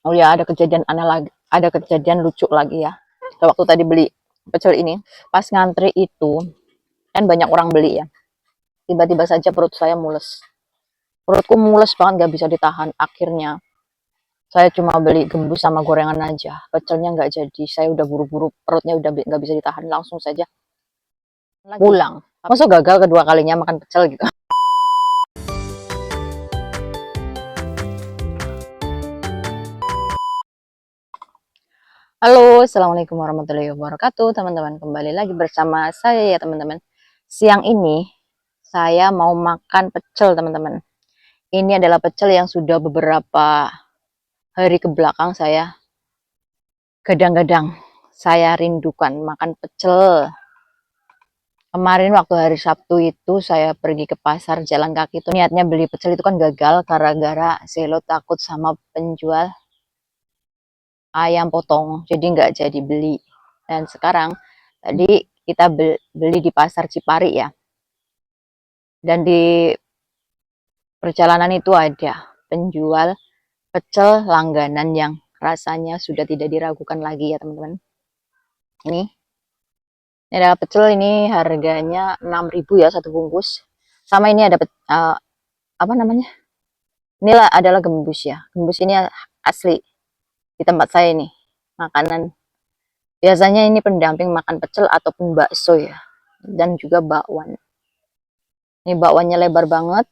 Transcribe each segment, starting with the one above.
Oh ya, ada kejadian aneh lagi, ada kejadian lucu lagi ya. Waktu tadi beli pecel ini, pas ngantri itu, kan banyak orang beli ya. Tiba-tiba saja perut saya mules. Perutku mules banget, gak bisa ditahan. Akhirnya, saya cuma beli gembus sama gorengan aja. Pecelnya nggak jadi. Saya udah buru-buru, perutnya udah nggak bisa ditahan. Langsung saja pulang. Masuk gagal kedua kalinya makan pecel gitu. Halo, assalamualaikum warahmatullahi wabarakatuh, teman-teman. Kembali lagi bersama saya ya, teman-teman. Siang ini saya mau makan pecel, teman-teman. Ini adalah pecel yang sudah beberapa hari ke belakang saya gadang-gadang. Saya rindukan makan pecel. Kemarin waktu hari Sabtu itu saya pergi ke pasar jalan kaki itu niatnya beli pecel itu kan gagal gara-gara Zelo takut sama penjual ayam potong, jadi nggak jadi beli. Dan sekarang tadi kita beli di pasar Cipari ya. Dan di perjalanan itu ada penjual pecel langganan yang rasanya sudah tidak diragukan lagi ya, teman-teman. Ini ada pecel, ini harganya 6.000 ya satu bungkus. Sama ini ada apa namanya? Inilah adalah gembus ya. Gembus ini asli di tempat saya nih. Makanan biasanya ini pendamping makan pecel ataupun bakso ya. Dan juga bakwan. Ini bakwannya lebar banget.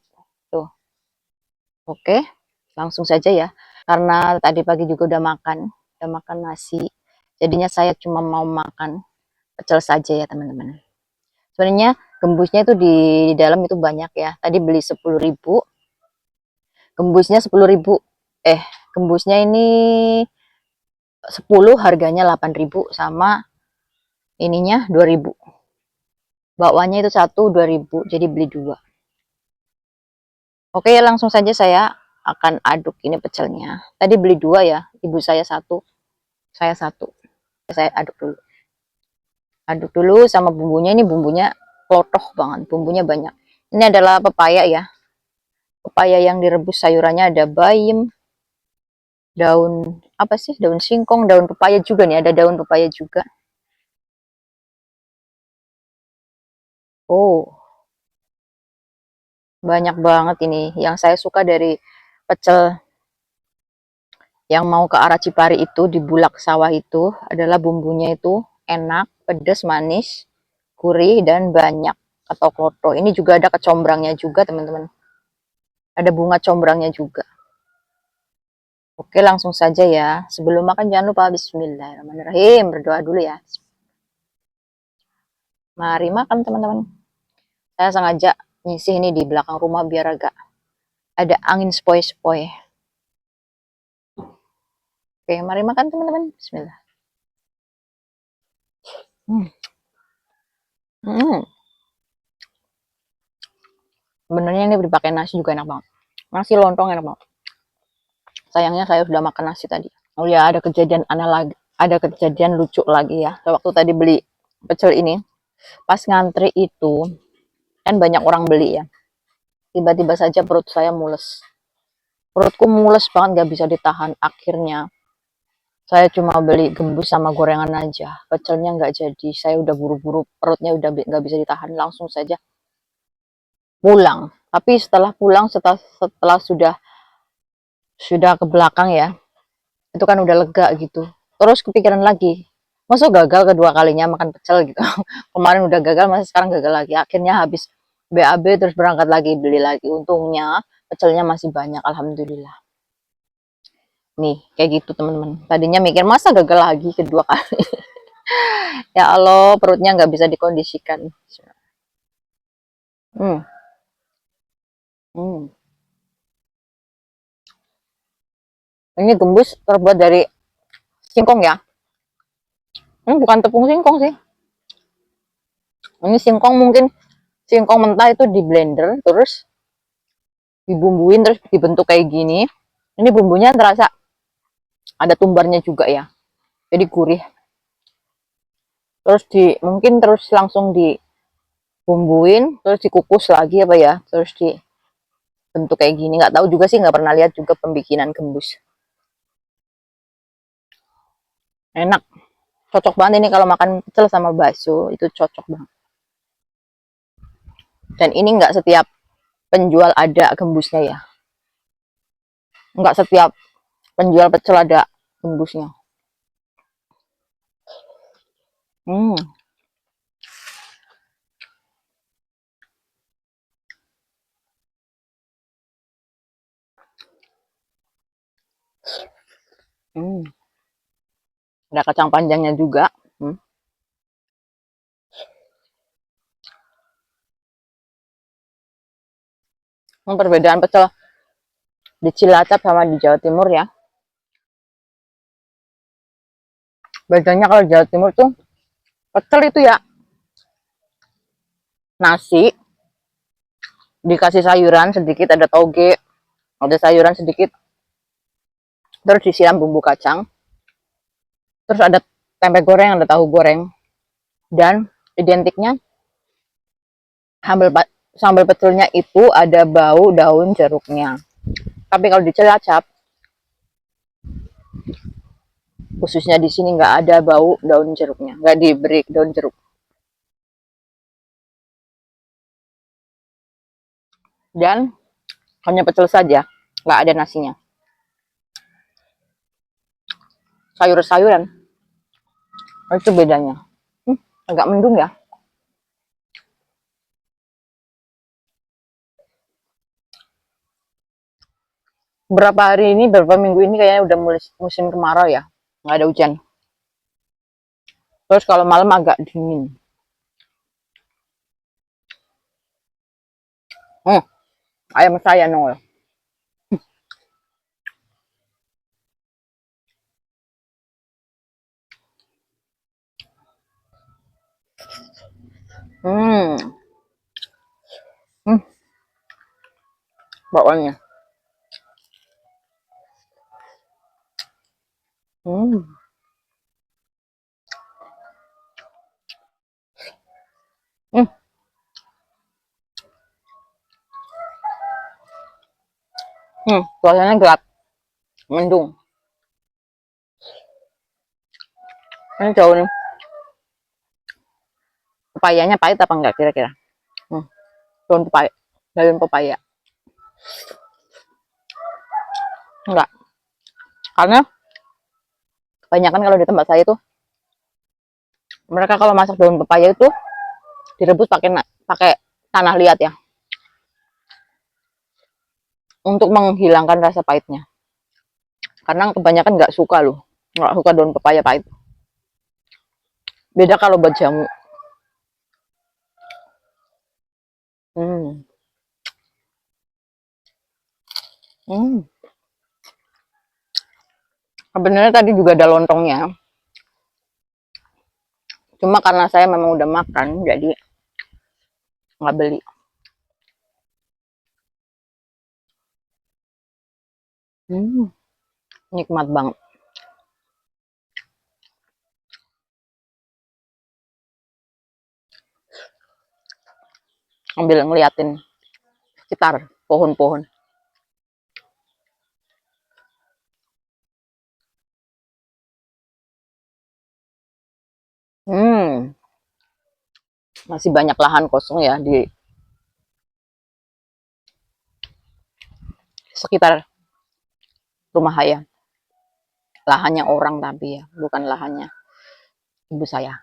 Tuh. Oke, langsung saja ya. Karena tadi pagi juga udah makan nasi. Jadinya saya cuma mau makan pecel saja ya, teman-teman. Sebenarnya gembusnya itu di dalam itu banyak ya. Tadi beli 10.000. Gembusnya 10.000. Gembusnya ini 10 harganya 8.000 sama ininya 2.000. Bakwannya itu satu 2.000, jadi beli dua. Oke, langsung saja saya akan aduk ini pecelnya. Tadi beli dua ya, ibu saya satu, saya satu. Saya aduk dulu. Aduk dulu sama bumbunya, ini bumbunya klotoh banget, bumbunya banyak. Ini adalah pepaya ya. Pepaya yang direbus, sayurannya ada bayam, daun apa sih? Daun singkong, daun pepaya juga nih, ada daun pepaya juga. Oh, banyak banget ini. Yang saya suka dari pecel yang mau ke arah Cipari itu, di Bulak Sawah itu, adalah bumbunya itu enak, pedas, manis, gurih, dan banyak atau kloto. Ini juga ada kecombrangnya juga, teman-teman. Ada bunga combrangnya juga. Oke, langsung saja ya. Sebelum makan jangan lupa bismillahirrahmanirrahim. Berdoa dulu ya. Mari makan, teman-teman. Saya sengaja nyisih ini di belakang rumah biar agak ada angin sepoi-sepoi. Oke, mari makan, teman-teman. Bismillah. Hmm. Hmm. Sebenarnya ini dipakai nasi juga enak banget. Nasi lontong enak banget. Sayangnya saya sudah makan nasi tadi. Oh ya, ada kejadian aneh lagi, ada kejadian lucu lagi ya. Waktu tadi beli pecel ini, pas ngantri itu, kan banyak orang beli ya. Tiba-tiba saja perut saya mules. Perutku mules banget, gak bisa ditahan. Akhirnya, saya cuma beli gembus sama gorengan aja. Pecelnya nggak jadi. Saya udah buru-buru, perutnya udah nggak bisa ditahan. Langsung saja pulang. Tapi setelah pulang, setelah sudah ke belakang ya, itu kan udah lega gitu. Terus kepikiran lagi, masuk gagal kedua kalinya makan pecel gitu. Kemarin udah gagal, masih sekarang gagal lagi. Akhirnya habis BAB terus berangkat lagi beli lagi. Untungnya pecelnya masih banyak, alhamdulillah. Nih kayak gitu, teman-teman. Tadinya mikir masa gagal lagi kedua kali. Ya Allah, perutnya nggak bisa dikondisikan. Hmm. Hmm. Ini gembus terbuat dari singkong ya. Ini bukan tepung singkong sih. Ini singkong, mungkin singkong mentah itu di blender terus dibumbuin terus dibentuk kayak gini. Ini bumbunya terasa ada tumbarnya juga ya. Jadi gurih. Terus mungkin terus langsung dibumbuin terus dikukus lagi apa ya. Terus dibentuk kayak gini. Nggak tahu juga sih, nggak pernah lihat juga pembikinan gembus. Enak. Cocok banget ini kalau makan pecel sama bakso. Itu cocok banget. Dan ini nggak setiap penjual ada gembusnya ya. Nggak setiap penjual pecel ada gembusnya. Hmm. Hmm. Ada kacang panjangnya juga. Hmm. Perbedaan pecel di Cilacap sama di Jawa Timur ya. Bedanya kalau Jawa Timur tuh pecel itu ya nasi dikasih sayuran sedikit, ada toge, ada sayuran sedikit, terus disiram bumbu kacang, terus ada tempe goreng, ada tahu goreng, dan identiknya sambal sambal pecelnya itu ada bau daun jeruknya. Tapi kalau di Cilacap, khususnya di sini nggak ada bau daun jeruknya, nggak diberi daun jeruk. Dan hanya pecel saja, nggak ada nasinya. Sayur-sayuran, itu bedanya. Agak mendung ya. Berapa hari ini, beberapa minggu ini kayaknya udah mulai musim kemarau ya, nggak ada hujan. Terus kalau malam agak dingin. Hmm, ayam saya nongol. Hmm, hmm, bawangnya. Hmm, hmm, suasananya gelap, mendung. Ini jauh nih. Pepayanya pahit apa enggak kira-kira? Hmm, daun pepaya, daun pepaya. Enggak, karena kebanyakan kalau di tempat saya tuh, mereka kalau masak daun pepaya itu direbus pakai tanah liat ya, untuk menghilangkan rasa pahitnya. Karena kebanyakan nggak suka loh, nggak suka daun pepaya pahit. Beda kalau buat jamu. Hmm, hmm. Sebenarnya tadi juga ada lontongnya, cuma karena saya memang udah makan, jadi nggak beli. Hmm, nikmat banget. Sambil ngeliatin sekitar pohon-pohon. Hmm, masih banyak lahan kosong ya di sekitar rumah saya. Lahannya orang tapi ya, bukan lahannya ibu saya.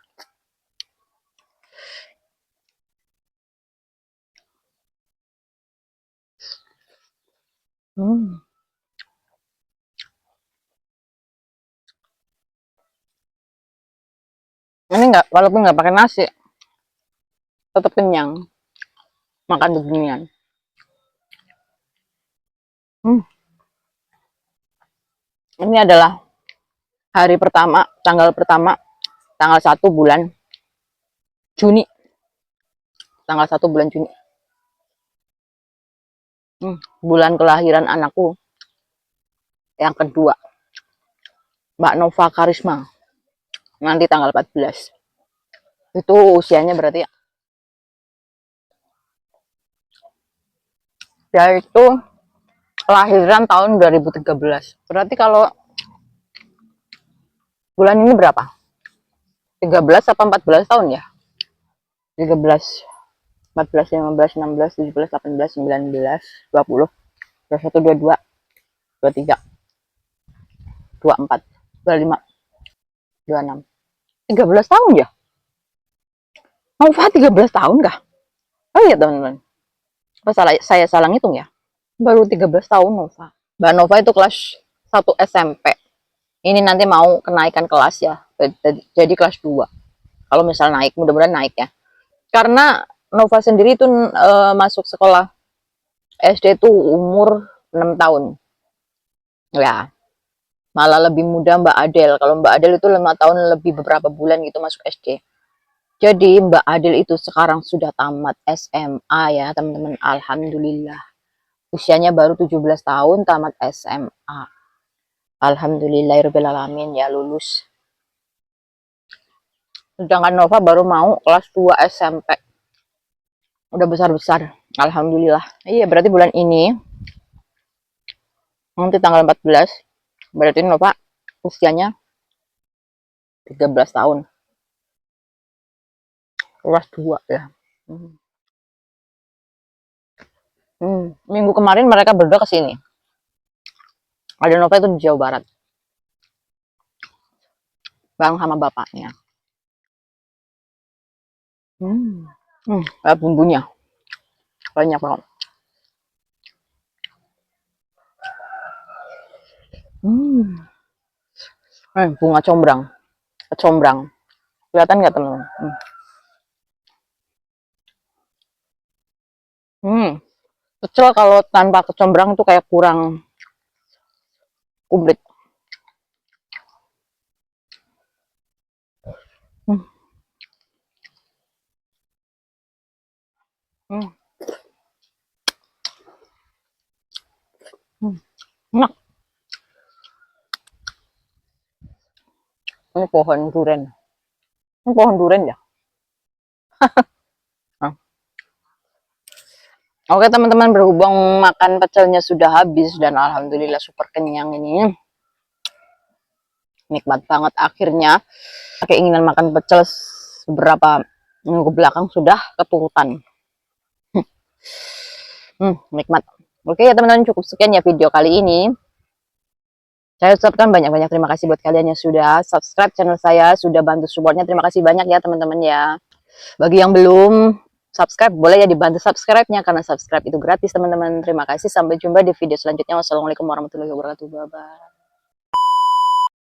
Hmm. Ini nggak, walaupun nggak pakai nasi, tetap kenyang makan beginian. Hmm. Ini adalah hari pertama, tanggal 1 bulan Juni, tanggal 1 bulan Juni. Bulan kelahiran anakku yang kedua, Mbak Nova Karisma. Nanti tanggal 14. Itu usianya berarti ya. Dia itu kelahiran tahun 2013. Berarti kalau Bulan ini berapa? 13 apa 14 tahun ya? 13, 14, 15, 16, 17, 18, 19, 20, 21, 22, 23, 24, 25, 26. 13 tahun ya? Nova 13 tahun kah? Oh iya teman-teman. Apa saya salah ngitung ya? Baru 13 tahun Nova. Mbak Nova itu kelas 1 SMP. Ini nanti mau kenaikan kelas ya. Jadi kelas 2. Kalau misal naik, mudah-mudahan naik ya. Karena Nova sendiri itu masuk sekolah SD itu umur 6 tahun. Ya, malah lebih muda Mbak Adel. Kalau Mbak Adel itu 5 tahun lebih beberapa bulan gitu masuk SD. Jadi Mbak Adel itu sekarang sudah tamat SMA ya teman-teman. Alhamdulillah. Usianya baru 17 tahun tamat SMA. Alhamdulillahirrahmanirrahim ya lulus. Sedangkan Nova baru mau kelas 2 SMP. Udah besar-besar. Alhamdulillah. Iya berarti bulan ini nanti tanggal 14 berarti Nova usianya 13 tahun. Kelas 2 ya. Minggu kemarin mereka berdua ke sini. Ada Nova itu di Jawa Barat. Bareng sama bapaknya. Bumbunya banyak banget. Bunga combrang. Kecombrang. Kelihatan nggak teman-teman? Pecel kalau tanpa kecombrang tuh kayak kurang komplit. Enak. Ini pohon durian. Ini pohon durian ya? Oke teman-teman, berhubung makan pecelnya sudah habis dan alhamdulillah super kenyang ini. Nikmat banget akhirnya. Keinginan makan pecel beberapa minggu belakang sudah keturutan. Nikmat. Oke ya teman-teman, cukup sekian ya video kali ini. Saya ucapkan banyak-banyak terima kasih buat kalian yang sudah subscribe channel saya, sudah bantu supportnya. Terima kasih banyak ya teman-teman ya. Bagi yang belum subscribe, boleh ya dibantu subscribe-nya, karena subscribe itu gratis teman-teman. Terima kasih, sampai jumpa di video selanjutnya. Wassalamualaikum warahmatullahi wabarakatuh. Bye-bye.